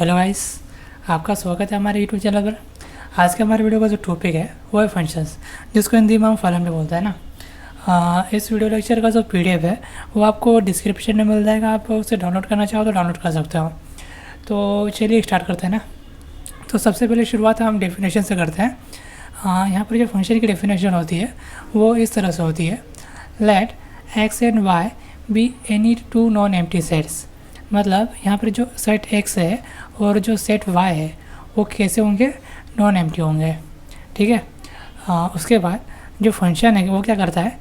Hello guys, आपका स्वागत है हमारे यूट्यूब चैनल पर। आज के हमारे वीडियो का जो टॉपिक है वो है फंक्शंस, जिसको हिंदी में हम फलन में बोलते हैं ना। इस वीडियो लेक्चर का जो पीडीएफ है वो आपको डिस्क्रिप्शन में मिल जाएगा। आप उसे डाउनलोड करना चाहो तो डाउनलोड कर सकते हो। तो चलिए स्टार्ट करते हैं ना। तो सबसे पहले शुरुआत हम डेफिनेशन से करते हैं। यहाँ पर जो फंक्शन की डेफिनेशन होती है वो इस तरह से होती है, let X and Y be any two non empty sets. मतलब यहाँ पर जो सेट एक्स है और जो सेट वाई है वो कैसे होंगे, नॉन एम्प्टी होंगे। ठीक है। उसके बाद जो फंक्शन है वो क्या करता है,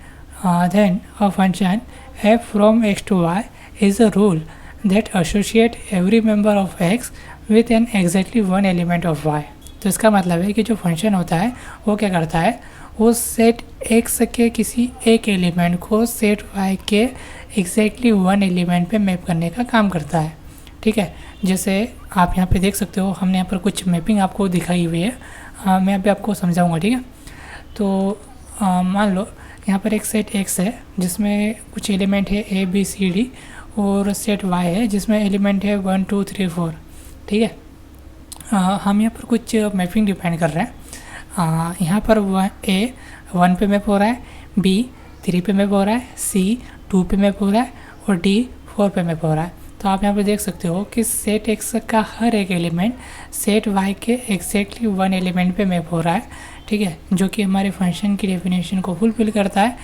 then a function F from X to Y is a rule that associate every member of X with an exactly one element of Y. तो इसका मतलब है कि जो फंक्शन होता है वो क्या करता है, वो सेट एक्स के किसी एक एलिमेंट को सेट वाई के एग्जैक्टली वन एलिमेंट पे मैप करने का काम करता है। ठीक है। जैसे आप यहाँ पे देख सकते हो, हमने यहाँ पर कुछ मैपिंग आपको दिखाई हुई है। मैं अभी आपको समझाऊंगा। ठीक है। तो मान लो यहाँ पर एक सेट एक्स है जिसमें कुछ एलिमेंट है ए बी सी डी, और सेट वाई है जिसमें एलिमेंट है 1 2 3 4। ठीक है। हम यहाँ पर कुछ मैपिंग डिफाइन कर रहे हैं। यहाँ पर ए 1 पे मैप हो रहा है, बी 3 पे मैप हो रहा है, सी 2 पे मैप हो रहा है और डी 4 पे मैप हो रहा है। तो आप यहाँ पर देख सकते हो कि सेट एक्स का हर एक एलिमेंट सेट वाई के एग्जैक्टली वन एलिमेंट पे मैप हो रहा है। ठीक है, जो कि हमारे फंक्शन की डेफिनेशन को फुलफिल करता है।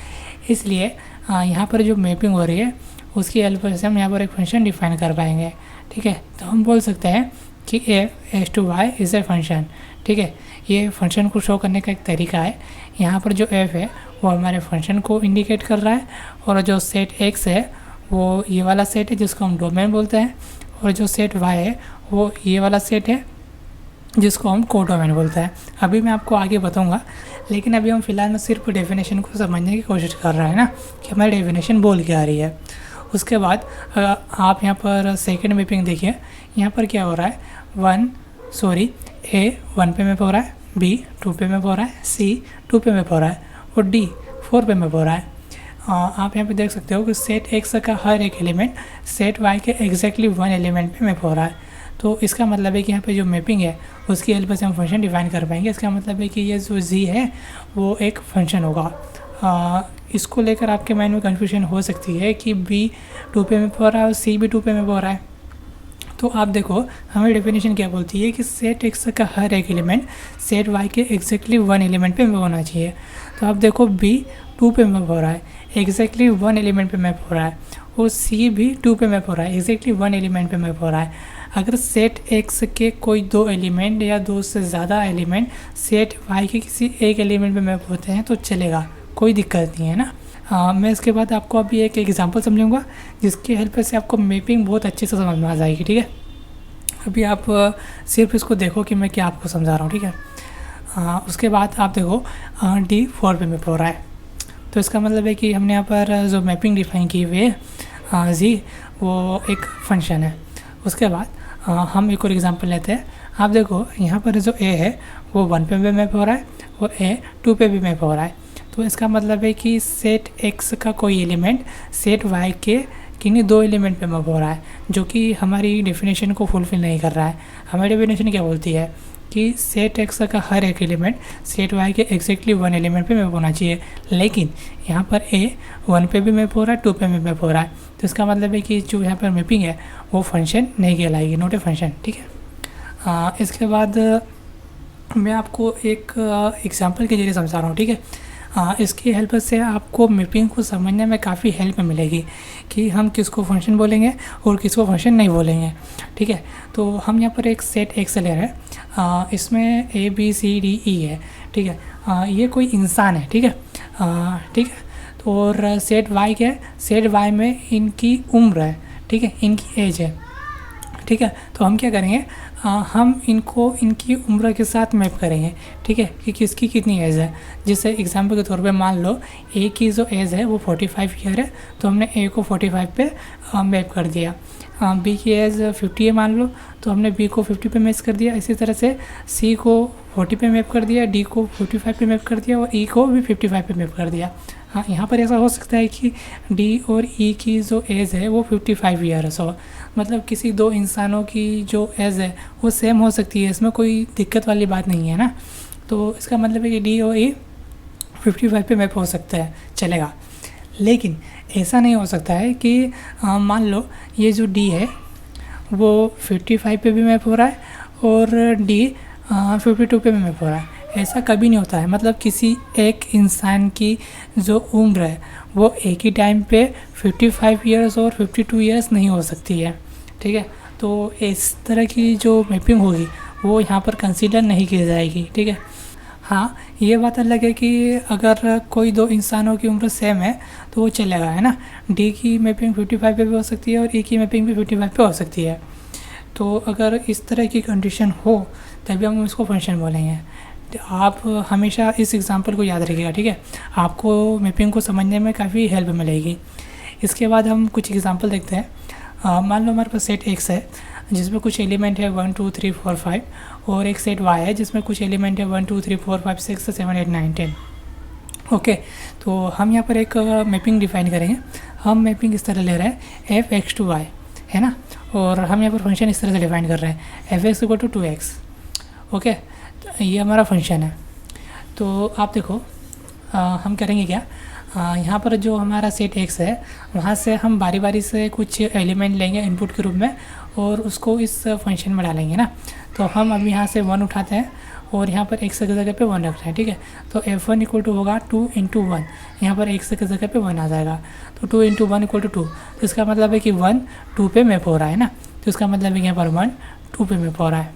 इसलिए यहाँ पर जो मैपिंग हो रही है उसकी हेल्प से हम यहाँ पर एक फंक्शन डिफाइन कर पाएंगे। ठीक है। तो हम बोल सकते हैं कि F S to Y is a function. ठीक है, ये फंक्शन को शो करने का एक तरीका है। यहाँ पर जो एफ है वो हमारे फंक्शन को इंडिकेट कर रहा है, और जो सेट एक्स है वो ये वाला सेट है जिसको हम डोमेन बोलते हैं, और जो सेट वाई है वो ये वाला सेट है जिसको हम कोडोमेन बोलते हैं। अभी मैं आपको आगे बताऊंगा, लेकिन अभी हम फिलहाल में सिर्फ डेफिनेशन को समझने की कोशिश कर रहे हैं ना कि हमारी डेफिनेशन बोल क्या आ रही है। उसके बाद आप यहाँ पर सेकेंड मैपिंग देखिए। यहाँ पर क्या हो रहा है, ए 1 पे मैप हो रहा है, बी 2 पे मैप हो रहा है, सी 2 पे मैप हो रहा है और डी 4 पे मैप हो रहा है। आप यहाँ पे देख सकते हो कि सेट एक्स का हर एक एलिमेंट सेट वाई के एग्जैक्टली वन एलिमेंट पे मैप हो रहा है। तो इसका मतलब है कि यहाँ पे जो मैपिंग है उसकी हेल्प से हम फंक्शन डिफाइन कर पाएंगे। इसका मतलब है कि ये जो जी है वो एक फंक्शन होगा। इसको लेकर आपके माइंड में कन्फ्यूजन हो सकती है कि बी 2 पे मैप हो रहा है और सी भी 2 पे मैप हो रहा है। तो आप देखो हमें डेफिनेशन क्या बोलती है कि सेट एक्स का हर एक एलिमेंट सेट वाई के एग्जैक्टली वन एलिमेंट पे मैप होना चाहिए। तो आप देखो बी 2 पे मैप हो रहा है, एग्जैक्टली वन एलिमेंट पे मैप हो रहा है, और सी भी 2 पे मैप हो रहा है, एग्जैक्टली वन एलिमेंट पे मैप हो रहा है। अगर सेट एक्स के कोई दो एलिमेंट या दो से ज़्यादा एलिमेंट सेट वाई के किसी एक एलिमेंट पे मैप होते हैं तो चलेगा, कोई दिक्कत नहीं है ना। मैं इसके बाद आपको अभी एक एग्जांपल समझाऊंगा जिसकी हेल्प से आपको मैपिंग बहुत अच्छे से समझ में आ जाएगी। ठीक है। अभी आप सिर्फ इसको देखो कि मैं क्या आपको समझा रहा हूँ। ठीक है। उसके बाद आप देखो डी 4 पे मैप हो रहा है। तो इसका मतलब है कि हमने यहाँ पर जो मैपिंग डिफाइन की हुई है जी वो एक फंक्शन है। उसके बाद हम एक और एग्जांपल लेते हैं। आप देखो यहाँ पर जो ए है वो 1 पे भी मैप हो रहा है और ए 2 पे भी मैप हो रहा है। तो इसका मतलब है कि सेट एक्स का कोई एलिमेंट सेट वाई के किन्हीं दो एलिमेंट पे मैप हो रहा है, जो कि हमारी डेफिनेशन को फुलफिल नहीं कर रहा है। हमारी डेफिनेशन क्या बोलती है कि सेट एक्स का हर एक एलिमेंट सेट वाई के एग्जैक्टली वन एलिमेंट पे मैप होना चाहिए, लेकिन यहाँ पर ए 1 पे भी मैप हो रहा है, 2 पे भी मैप हो रहा है। तो इसका मतलब है कि जो यहाँ पर मैपिंग है वो फंक्शन नहीं कहलाएगी, नॉट ए फंक्शन। ठीक है। इसके बाद मैं आपको एक एग्जांपल के जरिए समझा रहा हूँ। ठीक है। इसकी हेल्प से आपको मैपिंग को समझने में काफ़ी हेल्प मिलेगी कि हम किसको फंक्शन बोलेंगे और किसको फंक्शन नहीं बोलेंगे। ठीक है। तो हम यहाँ पर एक सेट एक्स ले रहे हैं, इसमें A B C D E है। ठीक है। ये कोई इंसान है। ठीक है। ठीक है। तो और सेट वाई क्या है, सेट वाई में इनकी उम्र है। ठीक है, इनकी एज है। ठीक है। तो हम क्या करेंगे, हम इनको इनकी उम्र के साथ मैप करेंगे। ठीक है, कि किसकी कितनी एज है। जैसे एग्जांपल के तौर पे मान लो ए की जो एज है वो 45 ईयर है, तो हमने ए को 45 पे मैप कर दिया। बी की एज 50 है मान लो, तो हमने बी को 50 पे मैच कर दिया। इसी तरह से सी को 40 पे मैप कर दिया, डी को 45 पे मैप कर दिया और ई को भी 55 पे मैप कर दिया। हाँ, यहाँ पर ऐसा हो सकता है कि डी और ई की जो एज है वो 55 ईयर्स हो, मतलब किसी दो इंसानों की जो एज है वो सेम हो सकती है, इसमें कोई दिक्कत वाली बात नहीं है ना। तो इसका मतलब है कि डी और ई 55 पे मैप हो सकता है, चलेगा। लेकिन ऐसा नहीं हो सकता है कि मान लो ये जो डी है वो 55 पे भी मैप हो रहा है और डी 52 पे भी मैप हो रहा है। ऐसा कभी नहीं होता है, मतलब किसी एक इंसान की जो उम्र है वो एक ही टाइम पे 55 ईयर्स और 52 ईयर्स नहीं हो सकती है, ठीक है। तो इस तरह की जो मैपिंग होगी वो यहाँ पर कंसीडर नहीं की जाएगी, ठीक है। हाँ, ये बात अलग है कि अगर कोई दो इंसानों की उम्र सेम है तो वो चलेगा, है ना। डी की मैपिंग 55 पे भी हो सकती है और ई की मैपिंग भी 55 पे हो सकती है। तो अगर इस तरह की कंडीशन हो तभी हम इसको फंक्शन बोलेंगे। तो आप हमेशा इस एग्जांपल को याद रखिएगा, ठीक है। आपको मैपिंग को समझने में काफ़ी हेल्प मिलेगी। इसके बाद हम कुछ एग्जांपल देखते हैं। मान लो हमारे पास सेट एक्स है जिसमें कुछ एलिमेंट है 1 2 3 4 5 और एक सेट वाई है जिसमें कुछ एलिमेंट है 1 2 3 4 5 6 7 8 9 10। ओके, तो हम यहाँ पर एक मैपिंग डिफाइन करेंगे। हम मैपिंग इस तरह ले रहे हैं एफ एक्स टू वाई, है ना, और हम यहाँ पर फंक्शन इस तरह से डिफाइन कर रहे हैं F X equal to 2x। Okay, तो ये हमारा फंक्शन है। तो आप देखो हम करेंगे क्या, यहाँ पर जो हमारा सेट एक्स है वहाँ से हम बारी बारी से कुछ एलिमेंट लेंगे इनपुट के रूप में और उसको इस फंक्शन में डालेंगे ना। तो हम अब यहाँ से 1 उठाते हैं और यहाँ पर x की जगह पे 1 रख रहे हैं, ठीक है। तो f1 इक्वल टू होगा 2 इंटू 1, यहाँ पर x की जगह पे 1 आ जाएगा। तो 2 इंटू 1 इक्वल टू 2, तो इसका मतलब है कि 1 2 पे मैप हो रहा है ना। तो इसका मतलब है कि यहाँ पर 1 2 पे मैप हो रहा है।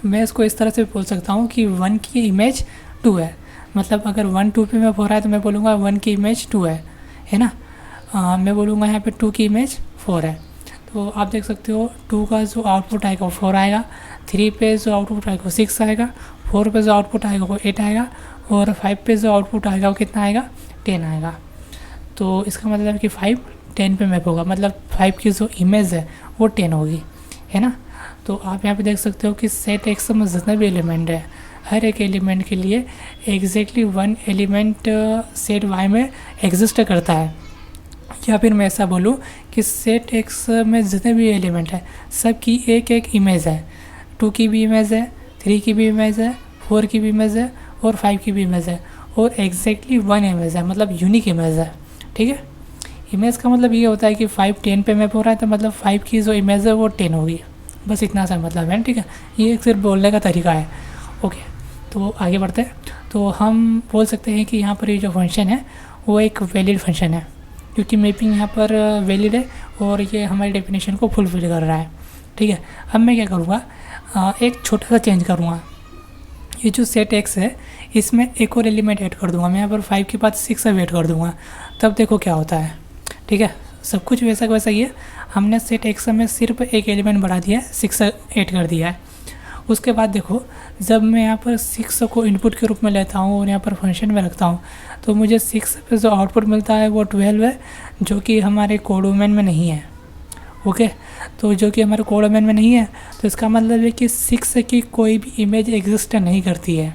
मैं इसको इस तरह से बोल सकता हूँ कि 1 की इमेज 2 है, मतलब अगर 1 2 पे मैप हो रहा है तो मैं बोलूँगा 1 की इमेज 2 है ना। मैं बोलूँगा यहाँ पे 2 की इमेज 4 है। तो आप देख सकते हो 2 का जो आउटपुट आएगा वो 4 आएगा, 3 पे जो आउटपुट आएगा वो 6 आएगा, 4 पे जो आउटपुट आएगा वो 8 आएगा और 5 पे जो आउटपुट आएगा वो कितना आएगा 10 आएगा। तो इसका मतलब है कि 5 10 पे मैप होगा, मतलब 5 की जो इमेज है वो 10 होगी, है ना। तो आप यहाँ पे देख सकते हो कि सेट एक्स में जितने भी एलिमेंट है हर एक एलिमेंट के लिए एग्जैक्टली 1 एलिमेंट सेट वाई में एग्जिस्ट करता है। या फिर मैं ऐसा बोलूँ कि सेट एक्स में जितने भी एलिमेंट है सब की एक एक इमेज है। 2 की भी इमेज है, 3 की भी इमेज है, 4 की भी इमेज है और 5 की भी इमेज है और एग्जैक्टली 1 इमेज है, मतलब यूनिक इमेज है, ठीक है। इमेज का मतलब ये होता है कि 5 10 पे मैप हो रहा है तो मतलब 5 की जो इमेज है वो 10 होगी, बस इतना सा मतलब है, ठीक है। ये सिर्फ बोलने का तरीका है। ओके, तो आगे बढ़ते हैं। तो हम बोल सकते हैं कि यहाँ पर ये जो फंक्शन है वो एक वैलिड फंक्शन है क्योंकि मैपिंग यहाँ पर वैलिड है और ये हमारी डेफिनेशन को फुलफिल कर रहा है, ठीक है। अब मैं क्या करूँगा, एक छोटा सा चेंज करूँगा। ये जो सेट एक्स है इसमें एक और एलिमेंट ऐड कर दूँगा। मैं यहाँ पर 5 के बाद 6 ऐड कर दूँगा, तब देखो क्या होता है, ठीक है। सब कुछ वैसा का वैसा ही है। हमने सेट एक्स में सिर्फ एक एलिमेंट बढ़ा दिया है, 6 ऐड कर दिया है। उसके बाद देखो जब मैं यहाँ पर 6 को इनपुट के रूप में लेता हूँ और यहाँ पर फंक्शन में रखता हूँ तो मुझे 6 पे जो आउटपुट मिलता है वो 12 है, जो कि हमारे कोड डोमेन में नहीं है। ओके, तो जो कि हमारे कोड डोमेन में नहीं है तो इसका मतलब है कि 6 की कोई भी इमेज एग्जिस्ट नहीं करती है,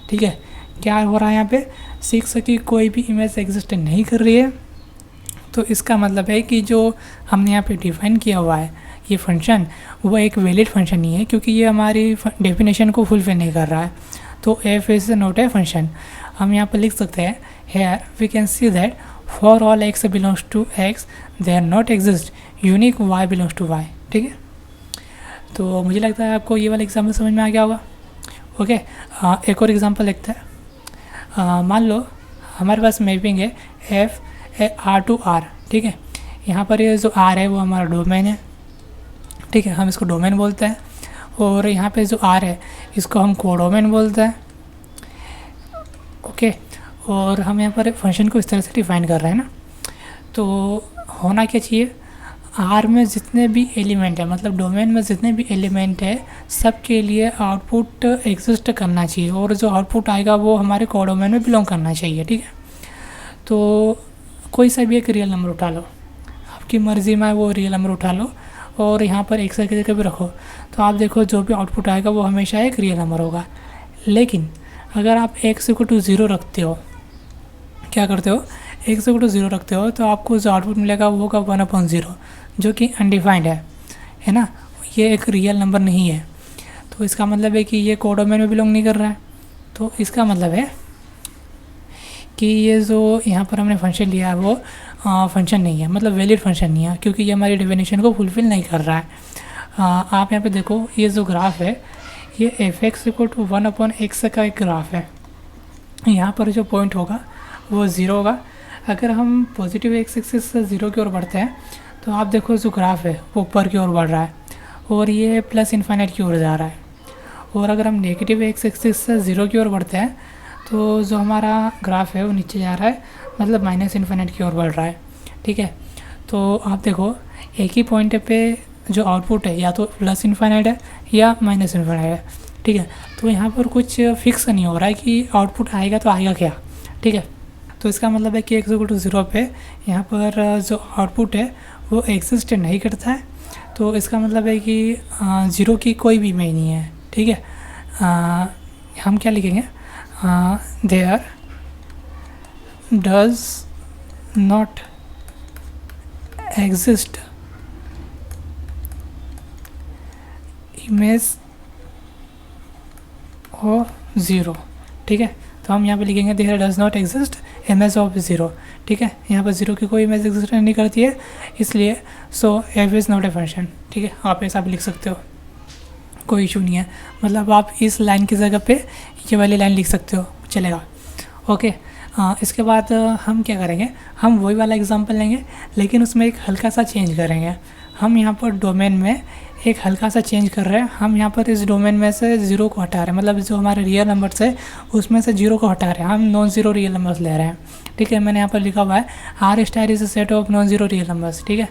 ठीक है। क्या हो रहा है यहाँ पे, 6 की कोई भी इमेज एग्जिस्ट नहीं कर रही है। तो इसका मतलब है कि जो हमने यहाँ पे डिफाइन किया हुआ है ये फंक्शन वो एक वैलिड फंक्शन नहीं है क्योंकि ये हमारी डेफिनेशन को फुलफिल नहीं कर रहा है। तो F is not a function. हम यहाँ पर लिख सकते हैं here we can see that for all X belongs to X there not exist unique Y belongs to Y, ठीक है। तो मुझे लगता है आपको ये वाला एग्जाम्पल समझ में आ गया होगा। ओके, एक और एग्जाम्पल देखते हैं। मान लो हमारे पास मैपिंग है एफ आर टू आर, ठीक है। यहाँ पर ये जो आर है वो हमारा डोमेन है, ठीक है, हम इसको डोमेन बोलते हैं। और यहाँ पे जो आर है इसको हम कोडोमेन बोलते हैं। ओके, और हम यहाँ पर फंक्शन को इस तरह से डिफाइन कर रहे हैं ना। तो होना क्या चाहिए, आर में जितने भी एलिमेंट है मतलब डोमेन में जितने भी एलिमेंट है सब के लिए आउटपुट एग्जिस्ट करना चाहिए और जो आउटपुट आएगा वो हमारे कोडोमेन में बिलोंग करना चाहिए, ठीक है। तो कोई सा भी एक रियल नंबर उठा लो, आपकी मर्ज़ी में वो रियल नंबर उठा लो और यहाँ पर एक की जगह भी रखो तो आप देखो जो भी आउटपुट आएगा वो हमेशा एक रियल नंबर होगा। लेकिन अगर आप x इक्वल टू 0 रखते हो क्या करते हो, x इक्वल टू 0 रखते हो तो आपको जो आउटपुट मिलेगा वो होगा 1/0, जो कि अनडिफाइंड है ना, ये एक रियल नंबर नहीं है। तो इसका मतलब है कि ये कोडोमेन में बिलोंग नहीं कर रहा है। तो इसका मतलब है कि ये जो यहाँ पर हमने फंक्शन लिया है वो फंक्शन नहीं है, मतलब वैलिड फंक्शन नहीं है, क्योंकि ये हमारी डेफिनेशन को फुलफिल नहीं कर रहा है। आप यहाँ पे देखो, ये जो ग्राफ है ये f(x) इक्वल टू 1/x का एक ग्राफ है। यहाँ पर जो पॉइंट होगा वो 0 होगा। अगर हम पॉजिटिव एक्स एक्सिस से 0 की ओर बढ़ते हैं तो आप देखो जो ग्राफ है वो ऊपर की ओर बढ़ रहा है और ये प्लस इन्फाइनाइट की ओर जा रहा है। और अगर हम नेगेटिव एक्स एक्सिस से 0 की ओर बढ़ते हैं तो जो हमारा ग्राफ है वो नीचे जा रहा है, मतलब माइनस इन्फाइनाइट की ओर बढ़ रहा है। ठीक है, तो आप देखो एक ही पॉइंट पे जो आउटपुट है या तो प्लस इन्फाइनाइट है या माइनस इन्फाइनाइट है। ठीक है, तो यहाँ पर कुछ फिक्स नहीं हो रहा है कि आउटपुट आएगा तो आएगा क्या। ठीक है, तो इसका मतलब है कि एक्स इक्वल टू 0 पे यहाँ पर जो आउटपुट है वो एग्जिस्ट नहीं करता है। तो इसका मतलब है कि 0 की कोई भी इमेज नहीं है। ठीक है, हम क्या लिखेंगे, there does not exist image of 0। ठीक है, तो हम यहाँ पे लिखेंगे there does not exist image of 0। ठीक है, यहाँ पर 0 की कोई इमेज एग्जिस्ट नहीं करती है, इसलिए so F is not a function. ठीक है, आप ऐसा भी लिख सकते हो, कोई इशू नहीं है। मतलब आप इस लाइन की जगह पे ये वाली लाइन लिख सकते हो, चलेगा। ओके, इसके बाद हम क्या करेंगे, हम वही वाला एग्जांपल लेंगे लेकिन उसमें एक हल्का सा चेंज करेंगे। हम यहाँ पर डोमेन में एक हल्का सा चेंज कर रहे हैं। हम यहाँ पर इस डोमेन में से 0 को हटा रहे हैं, मतलब जो हमारे रियल नंबर्स है उसमें से 0 को हटा रहे हैं, हम नॉन ज़ीरो रियल नंबर्स ले रहे हैं। ठीक है, मैंने यहाँ पर लिखा हुआ है R star is a set of non zero real numbers. ठीक है,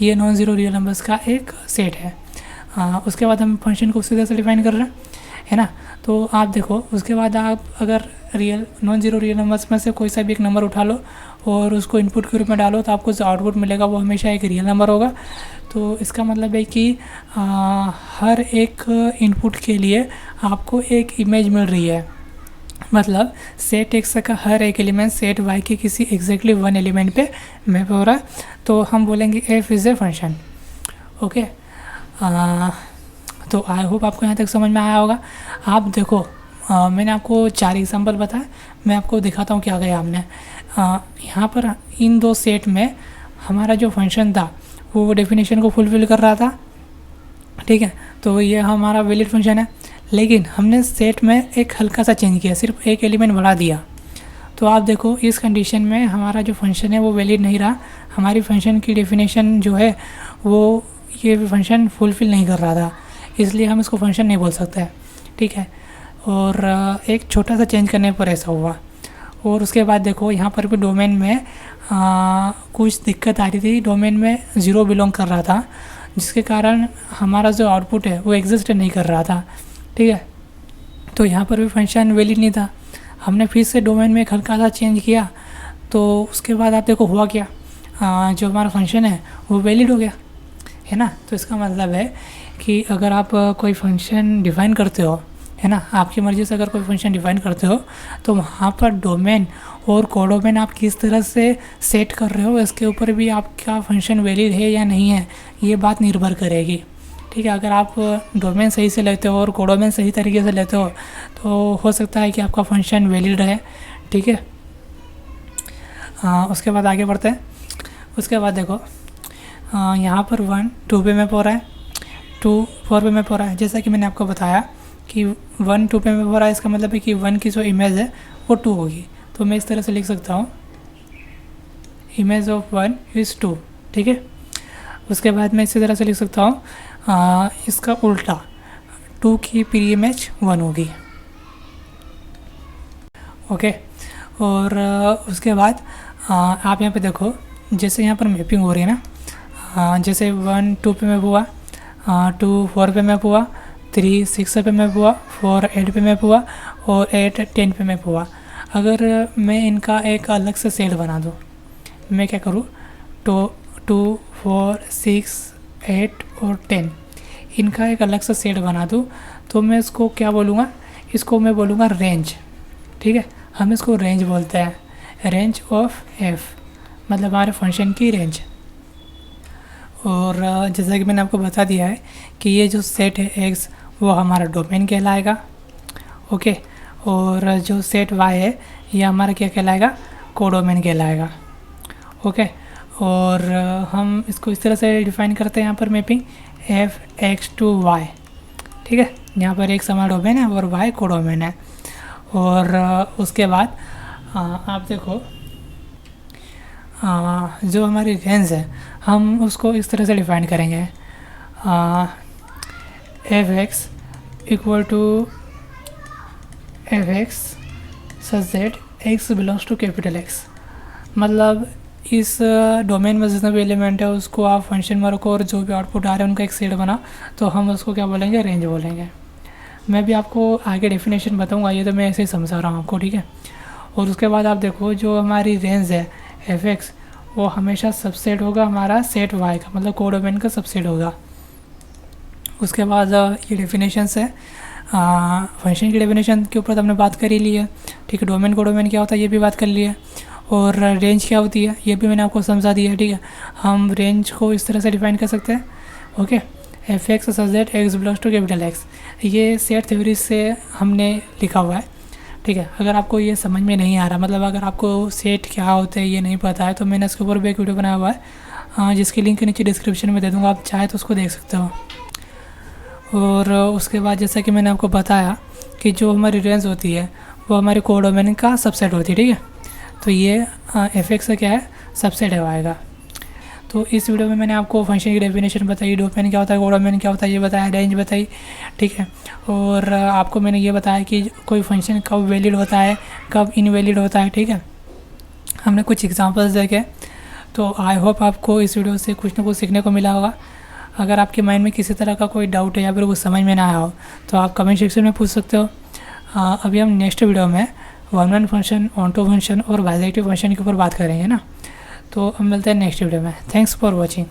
ये नॉन ज़ीरो रियल नंबर्स का एक सेट है। उसके बाद हम फंक्शन को उसी तरह से डिफाइन कर रहे हैं, है ना। तो आप देखो, उसके बाद आप अगर नॉन ज़ीरो रियल नंबर्स में से कोई सा भी एक नंबर उठा लो और उसको इनपुट के रूप में डालो तो आपको जो आउटपुट मिलेगा वो हमेशा एक रियल नंबर होगा। तो इसका मतलब है कि हर एक इनपुट के लिए आपको एक इमेज मिल रही है, मतलब सेट एक्स का हर एक एलिमेंट सेट वाई के किसी एग्जैक्टली वन एलिमेंट पे मैप हो रहा है। तो हम बोलेंगे F is a function. Okay, तो आई होप आपको यहाँ तक समझ में आया होगा। आप देखो, मैंने आपको 4 एग्जांपल बताया, मैं आपको दिखाता हूँ क्या गया हमने। यहाँ पर इन 2 सेट में हमारा जो फंक्शन था वो डेफिनेशन को फुलफिल कर रहा था। ठीक है, तो ये हमारा वैलिड फंक्शन है, लेकिन हमने सेट में एक हल्का सा चेंज किया, सिर्फ एक एलिमेंट बढ़ा दिया। तो आप देखो इस कंडीशन में हमारा जो फंक्शन है वो वैलिड नहीं रहा, हमारी फंक्शन की डेफिनेशन जो है वो ये फंक्शन फुलफिल नहीं कर रहा था, इसलिए हम इसको फंक्शन नहीं बोल सकते। ठीक है, और एक छोटा सा चेंज करने पर ऐसा हुआ। और उसके बाद देखो यहाँ पर भी डोमेन में कुछ दिक्कत आ रही थी, डोमेन में 0 बिलोंग कर रहा था, जिसके कारण हमारा जो आउटपुट है वो एग्जिस्ट नहीं कर रहा था। ठीक है, तो यहाँ पर भी फंक्शन वैलिड नहीं था। हमने फिर से डोमेन में एक हल्का सा चेंज किया, तो उसके बाद आप देखो हुआ क्या, जो हमारा फंक्शन है वो वैलिड हो गया, है ना। तो इसका मतलब है कि अगर आप कोई फंक्शन डिफ़ाइन करते हो, है ना, आपकी मर्ज़ी से अगर कोई फंक्शन डिफ़ाइन करते हो तो वहाँ पर डोमेन और कोडोमेन आप किस तरह से सेट कर रहे हो इसके ऊपर भी आपका फंक्शन वैलिड है या नहीं है ये बात निर्भर करेगी। ठीक है, अगर आप डोमेन सही से लेते हो और कोडोमेन सही तरीके से लेते हो तो हो सकता है कि आपका फंक्शन वैलिड रहे। ठीक है, उसके बाद आगे बढ़ते हैं। उसके बाद देखो, यहाँ पर 1 2 पे मैप हो रहा है, 2 4 पे मैप हो रहा है। जैसा कि मैंने आपको बताया कि 1 2 पे मैप हो रहा है, इसका मतलब है कि 1 की जो इमेज है वो 2 होगी। तो मैं इस तरह से लिख सकता हूँ इमेज ऑफ 1 इज़ 2। ठीक है, उसके बाद मैं इसी तरह से लिख सकता हूँ इसका उल्टा, 2 की प्री इमेज 1 होगी। ओके, और उसके बाद आप यहाँ पे देखो, जैसे यहाँ पर मैपिंग हो रही है ना, जैसे 1 2 पे मैप हुआ, 2 4 पे मैप हुआ, 3 6 पे मैप हुआ, 4 8 पे मैप हुआ और 8 10 पे मैप हुआ। अगर मैं इनका एक अलग से सेट बना दूँ, मैं क्या करूँ, तो 2 4 6 8 और 10 इनका एक अलग से सेट बना दूँ तो मैं इसको क्या बोलूँगा, इसको मैं बोलूँगा रेंज। ठीक है, हम इसको रेंज बोलते हैं, रेंज ऑफ एफ, मतलब हमारे फंक्शन की रेंज। और जैसा कि मैंने आपको बता दिया है कि ये जो सेट है एक्स वो हमारा डोमेन कहलाएगा, ओके। और जो सेट वाई है ये हमारा क्या कहलाएगा, कोडोमेन कहलाएगा, ओके। और हम इसको इस तरह से डिफाइन करते हैं यहाँ पर mapping F X to Y, ठीक है। यहाँ पर एक हमारा डोमेन है और वाई कोडोमेन है। और उसके बाद आप देखो जो हमारी रेंज है हम उसको इस तरह से डिफाइन करेंगे, F X equal to F X such that X belongs to capital X. मतलब इस डोमेन में जितना भी एलिमेंट है उसको आप फंक्शन में रखो और जो भी आउटपुट आ रहे हैं उनका एक सेट बना, तो हम उसको क्या बोलेंगे, रेंज बोलेंगे। मैं भी आपको आगे डेफिनेशन बताऊंगा, ये तो मैं ऐसे ही समझा रहा हूँ आपको, ठीक है। और उसके बाद आप देखो जो हमारी रेंज है एफ एक्स वो हमेशा सबसेट होगा हमारा सेट वाई का, मतलब कोडोमेन का सबसेट होगा। उसके बाद ये डेफिनेशंस है, फंक्शन की डेफिनेशन के ऊपर तो हमने बात कर ही ली है, ठीक है। डोमेन कोडोमेन क्या होता है ये भी बात कर ली है, और रेंज क्या होती है ये भी मैंने आपको समझा दिया है, ठीक है। हम रेंज को इस तरह से डिफाइन कर सकते हैं, okay, F X such that X belongs to capital X. ये सेट थ्योरी से हमने लिखा हुआ है, ठीक है। अगर आपको ये समझ में नहीं आ रहा, मतलब अगर आपको सेट क्या होते हैं ये नहीं पता है, तो मैंने इसके ऊपर भी एक वीडियो बनाया हुआ है, जिसकी लिंक नीचे डिस्क्रिप्शन में दे दूँगा, आप चाहे तो उसको देख सकते हो। और उसके बाद जैसा कि मैंने आपको बताया कि जो हमारी रेंज होती है वो हमारे कोडोमेन का सबसेट होती है, ठीक है। तो ये एफ एक्स का क्या है, सबसेट है आएगा। तो इस वीडियो में मैंने आपको फंक्शन की डेफिनेशन बताई, डोमेन क्या होता है, कोडोमेन क्या होता है ये बताया, रेंज बताई, ठीक है। और आपको मैंने ये बताया कि कोई फंक्शन कब वैलिड होता है कब इनवैलिड होता है, ठीक है। हमने कुछ एग्जांपल्स देखे। तो आई होप आपको इस वीडियो से कुछ ना कुछ सीखने को मिला होगा। अगर आपके माइंड में किसी तरह का कोई डाउट है या फिर कुछ समझ में ना आया हो तो आप कमेंट सेक्शन में पूछ सकते हो। अभी हम नेक्स्ट वीडियो में वन फंक्शन, ऑनटू फंक्शन और बाइजेक्टिव फंक्शन के ऊपर बात करेंगे ना। तो हम मिलते हैं नेक्स्ट वीडियो में। Thanks for watching.